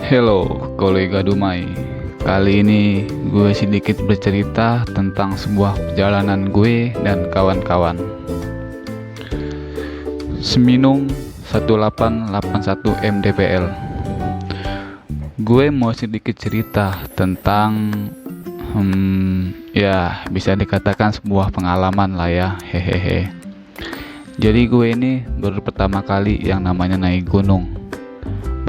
Hello, kolega Dumai. Kali ini gue sedikit bercerita tentang sebuah perjalanan gue dan kawan-kawan. Seminung 1881 MDPL. Gue mau sedikit cerita tentang ya bisa dikatakan sebuah pengalaman lah ya, hehehe. Jadi gue ini baru pertama kali yang namanya naik gunung.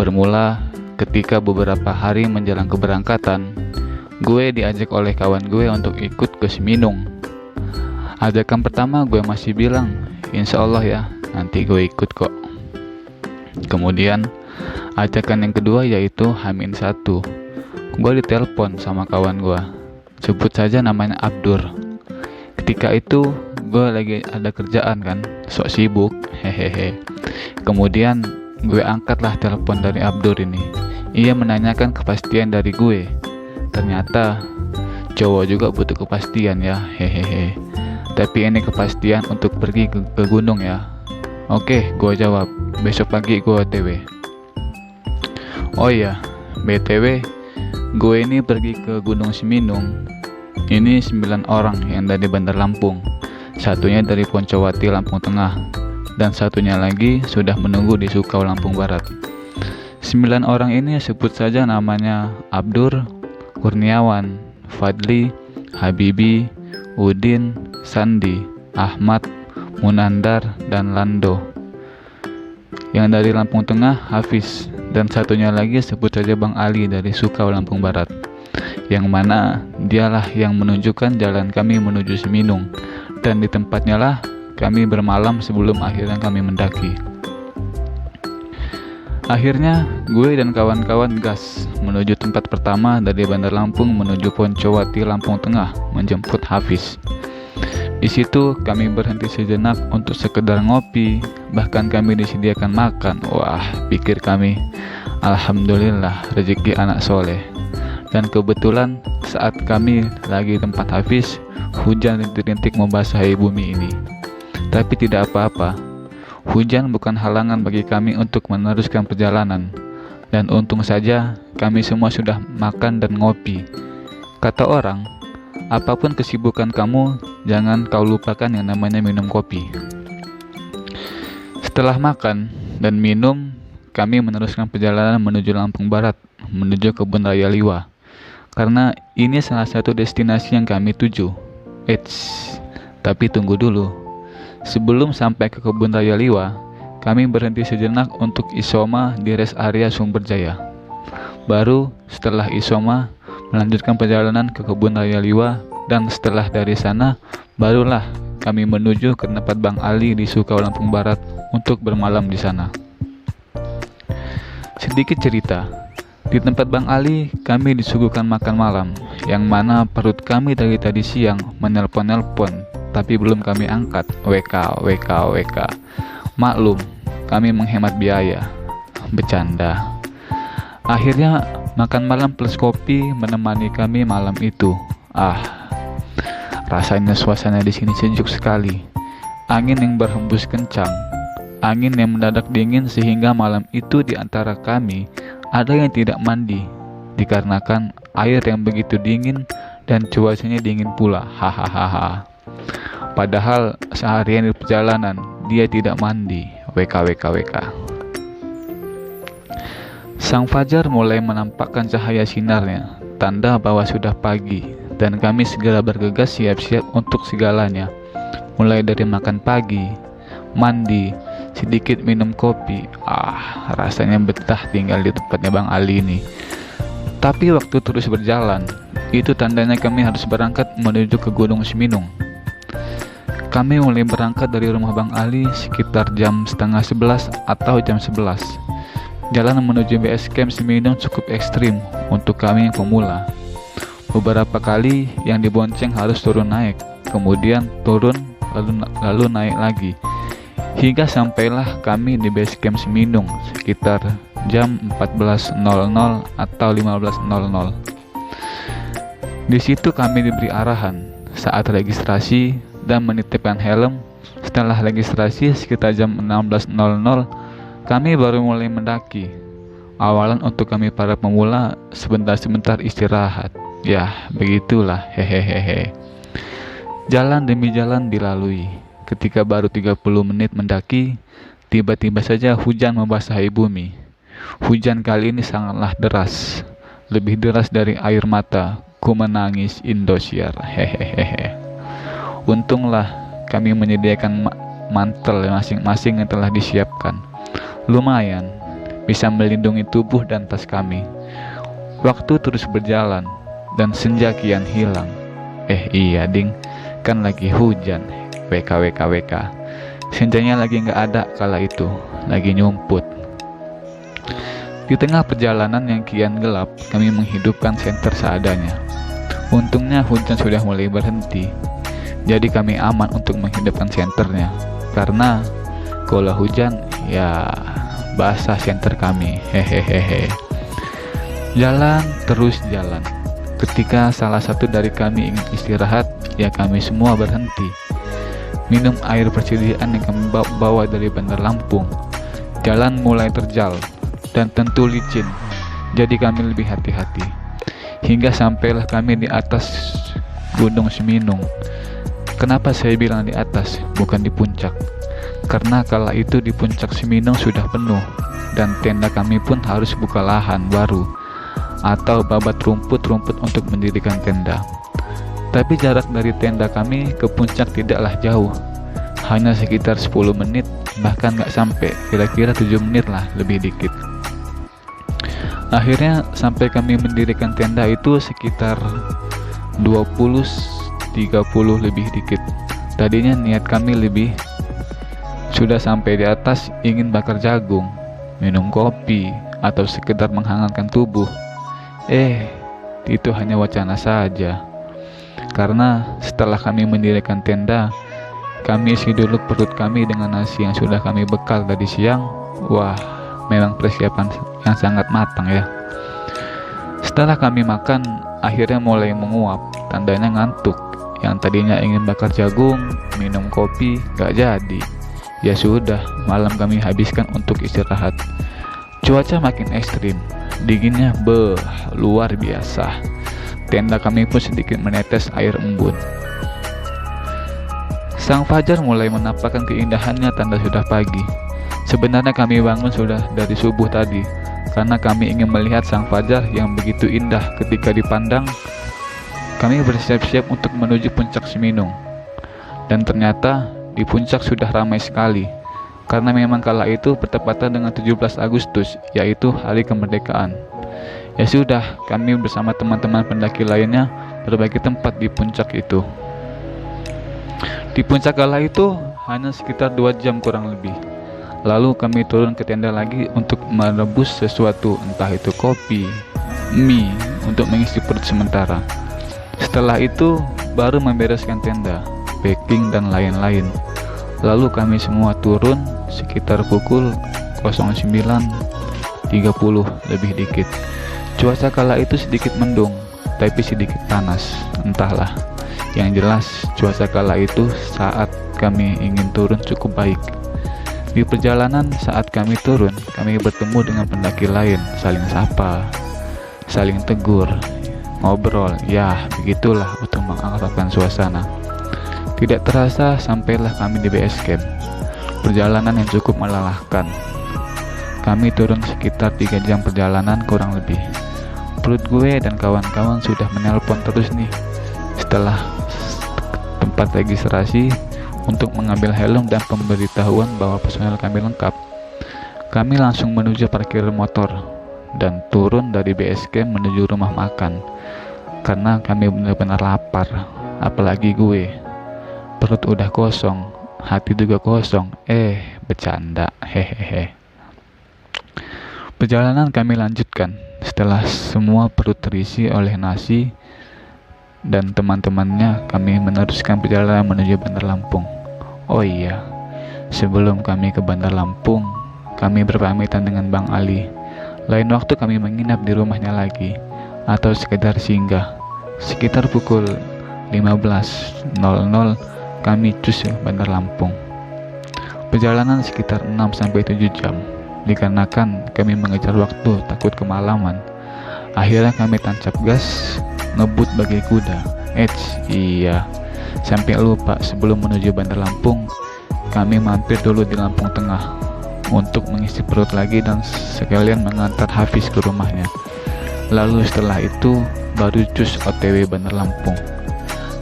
Bermula ketika beberapa hari menjelang keberangkatan, gue diajak oleh kawan gue untuk ikut ke Seminung. Ajakan pertama gue masih bilang, insya Allah ya, nanti gue ikut kok. Kemudian ajakan yang kedua yaitu H-1. Gue ditelepon sama kawan gue, sebut saja namanya Abdur. Ketika itu gue lagi ada kerjaan kan, sok sibuk, hehehe. Kemudian gue angkatlah telepon dari Abdur ini. Ia menanyakan kepastian dari gue. Ternyata cowok juga butuh kepastian ya, hehehe. Tapi ini kepastian untuk pergi ke gunung ya. Oke, gue jawab. Besok pagi gue OTW. Oh iya, BTW, gue ini pergi ke Gunung Seminung. Ini 9 orang yang dari Bandar Lampung. Satunya dari Poncowati Lampung Tengah, dan satunya lagi sudah menunggu di Sukau Lampung Barat. 9 orang ini sebut saja namanya Abdur, Kurniawan, Fadli, Habibi, Udin, Sandi, Ahmad, Munandar, dan Lando. Yang dari Lampung Tengah, Hafiz, dan satunya lagi sebut saja Bang Ali dari Sukau Lampung Barat, yang mana dialah yang menunjukkan jalan kami menuju Seminung, dan di tempatnya lah kami bermalam sebelum akhirnya kami mendaki. Akhirnya gue dan kawan-kawan gas menuju tempat pertama dari Bandar Lampung menuju Poncowati Lampung Tengah menjemput Hafiz. Di situ kami berhenti sejenak untuk sekedar ngopi, bahkan kami disediakan makan. Wah, pikir kami, alhamdulillah rezeki anak soleh. Dan kebetulan saat kami lagi tempat Hafiz, hujan rintik-rintik membasahi bumi ini. Tapi tidak apa-apa, hujan bukan halangan bagi kami untuk meneruskan perjalanan. Dan untung saja kami semua sudah makan dan ngopi. Kata orang, apapun kesibukan kamu, jangan kau lupakan yang namanya minum kopi. Setelah makan dan minum, kami meneruskan perjalanan menuju Lampung Barat, menuju Kebun Raya Liwa. Karena ini salah satu destinasi yang kami tuju. Tapi tunggu dulu. Sebelum sampai ke Kebun Raya Liwa, kami berhenti sejenak untuk isoma di rest area Sumberjaya. Baru setelah isoma, melanjutkan perjalanan ke Kebun Raya Liwa, dan setelah dari sana, barulah kami menuju ke tempat Bang Ali di Sukau Lampung Barat untuk bermalam di sana. Sedikit cerita. Di tempat Bang Ali, kami disuguhkan makan malam, yang mana perut kami dari tadi siang menelpon-nelpon, tapi belum kami angkat. WK. Maklum, kami menghemat biaya. Bercanda. Akhirnya, makan malam plus kopi menemani kami malam itu. Rasanya suasana di sini sejuk sekali. Angin yang berhembus kencang. Angin yang mendadak dingin sehingga malam itu di antara kami ada yang tidak mandi, dikarenakan air yang begitu dingin dan cuacanya dingin pula. Hahaha. Padahal seharian di perjalanan dia tidak mandi. WK. Sang fajar mulai menampakkan cahaya sinarnya, tanda bahwa sudah pagi, dan kami segera bergegas siap-siap untuk segalanya. Mulai dari makan pagi, mandi, sedikit minum kopi. Rasanya betah tinggal di tempatnya Bang Ali ini. Tapi waktu terus berjalan, itu tandanya kami harus berangkat menuju ke Gunung Seminung. Kami mulai berangkat dari rumah Bang Ali sekitar jam setengah 11 atau jam 11. Jalan menuju base camp Seminung cukup ekstrim untuk kami yang pemula. Beberapa kali yang dibonceng harus turun naik, kemudian turun lalu naik lagi. Hingga sampailah kami di base camp Seminung sekitar jam 14.00 atau 15.00. Di situ kami diberi arahan saat registrasi dan menitipkan helm. Setelah registrasi sekitar jam 16.00, kami baru mulai mendaki. Awalan untuk kami para pemula sebentar-sebentar istirahat. Ya, begitulah, hehehehe. Jalan demi jalan dilalui. Ketika baru 30 menit mendaki, tiba-tiba saja hujan membasahi bumi. Hujan kali ini sangatlah deras. Lebih deras dari air mata. Ku menangis Indosiar, hehehehe. Untunglah kami menyediakan mantel masing-masing yang telah disiapkan. Lumayan, bisa melindungi tubuh dan tas kami. Waktu terus berjalan, dan senja kian hilang. Iya ding, kan lagi hujan. WK. Senjanya lagi nggak ada kala itu, lagi nyumput. Di tengah perjalanan yang kian gelap, kami menghidupkan senter seadanya. Untungnya hujan sudah mulai berhenti, jadi kami aman untuk menghidupkan senternya. Karena kalau hujan, ya basah senter kami, hehehehe. Jalan terus jalan. Ketika salah satu dari kami ingin istirahat, ya kami semua berhenti. Minum air persediaan yang kami bawa dari Bandar Lampung. Jalan mulai terjal dan tentu licin, jadi kami lebih hati-hati. Hingga sampailah kami di atas Gunung Seminung. Kenapa saya bilang di atas, bukan di puncak? Karena kala itu di puncak Seminung sudah penuh, dan tenda kami pun harus buka lahan baru atau babat rumput-rumput untuk mendirikan tenda. Tapi jarak dari tenda kami ke puncak tidaklah jauh, hanya sekitar 10 menit, bahkan nggak sampai, kira-kira 7 menit lah, lebih dikit. Akhirnya sampai kami mendirikan tenda itu sekitar 20-30 lebih dikit. Tadinya niat kami lebih. Sudah sampai di atas ingin bakar jagung, minum kopi, atau sekedar menghangatkan tubuh. Itu hanya wacana saja. Karena setelah kami mendirikan tenda, kami isi dulu perut kami dengan nasi yang sudah kami bekal tadi siang. Wah, memang persiapan yang sangat matang ya. Setelah kami makan, akhirnya mulai menguap, tandanya ngantuk. Yang tadinya ingin bakar jagung, minum kopi, gak jadi. Ya sudah, malam kami habiskan untuk istirahat. Cuaca makin ekstrim, dinginnya luar biasa. Tenda kami pun sedikit menetes air embun. Sang fajar mulai menampakkan keindahannya tanda sudah pagi. Sebenarnya kami bangun sudah dari subuh tadi, karena kami ingin melihat sang fajar yang begitu indah ketika dipandang. Kami bersiap-siap untuk menuju puncak Seminung. Dan ternyata di puncak sudah ramai sekali, karena memang kala itu bertepatan dengan 17 Agustus, yaitu hari kemerdekaan. Ya sudah, kami bersama teman-teman pendaki lainnya berbagi tempat di puncak itu. Di puncak kala itu hanya sekitar 2 jam kurang lebih. Lalu kami turun ke tenda lagi untuk merebus sesuatu, entah itu kopi, mie, untuk mengisi perut sementara. Setelah itu baru membereskan tenda, packing dan lain-lain. Lalu kami semua turun sekitar pukul 09.30 lebih dikit. Cuaca kala itu sedikit mendung, tapi sedikit panas, entahlah. Yang jelas cuaca kala itu saat kami ingin turun cukup baik. Di perjalanan saat kami turun, kami bertemu dengan pendaki lain, saling sapa, saling tegur, ngobrol, ya begitulah untuk mengakrabkan suasana. Tidak terasa sampailah kami di base camp. Perjalanan yang cukup melelahkan. Kami turun sekitar 3 jam perjalanan kurang lebih. Perut gue dan kawan-kawan sudah menelpon terus nih. Setelah tempat registrasi untuk mengambil helm dan pemberitahuan bahwa personel kami lengkap, kami langsung menuju parkir motor dan turun dari base camp menuju rumah makan. Karena kami benar-benar lapar, apalagi gue. Perut udah kosong, hati juga kosong. Bercanda, hehehe. Perjalanan kami lanjutkan setelah semua perut terisi oleh nasi dan teman-temannya. Kami meneruskan perjalanan menuju Bandar Lampung. Oh iya, sebelum kami ke Bandar Lampung, kami berpamitan dengan Bang Ali. Lain waktu kami menginap di rumahnya lagi, atau sekedar singgah. Sekitar pukul 15.00 kami cus Bandar Lampung. Perjalanan sekitar 6-7 jam. dikarenakan kami mengejar waktu takut kemalaman. Akhirnya kami tancap gas, ngebut bagai kuda. Iya, sampai lupa sebelum menuju Bandar Lampung, kami mampir dulu di Lampung Tengah untuk mengisi perut lagi dan sekalian mengantar Hafiz ke rumahnya. Lalu setelah itu baru cus OTW Bandar Lampung.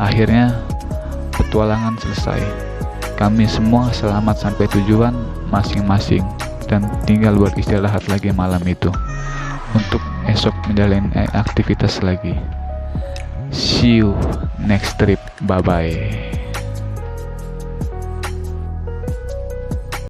Akhirnya petualangan selesai. Kami semua selamat sampai tujuan masing-masing dan tinggal beristirahat lagi malam itu untuk esok menjalani aktivitas lagi. See you next trip. Bye bye.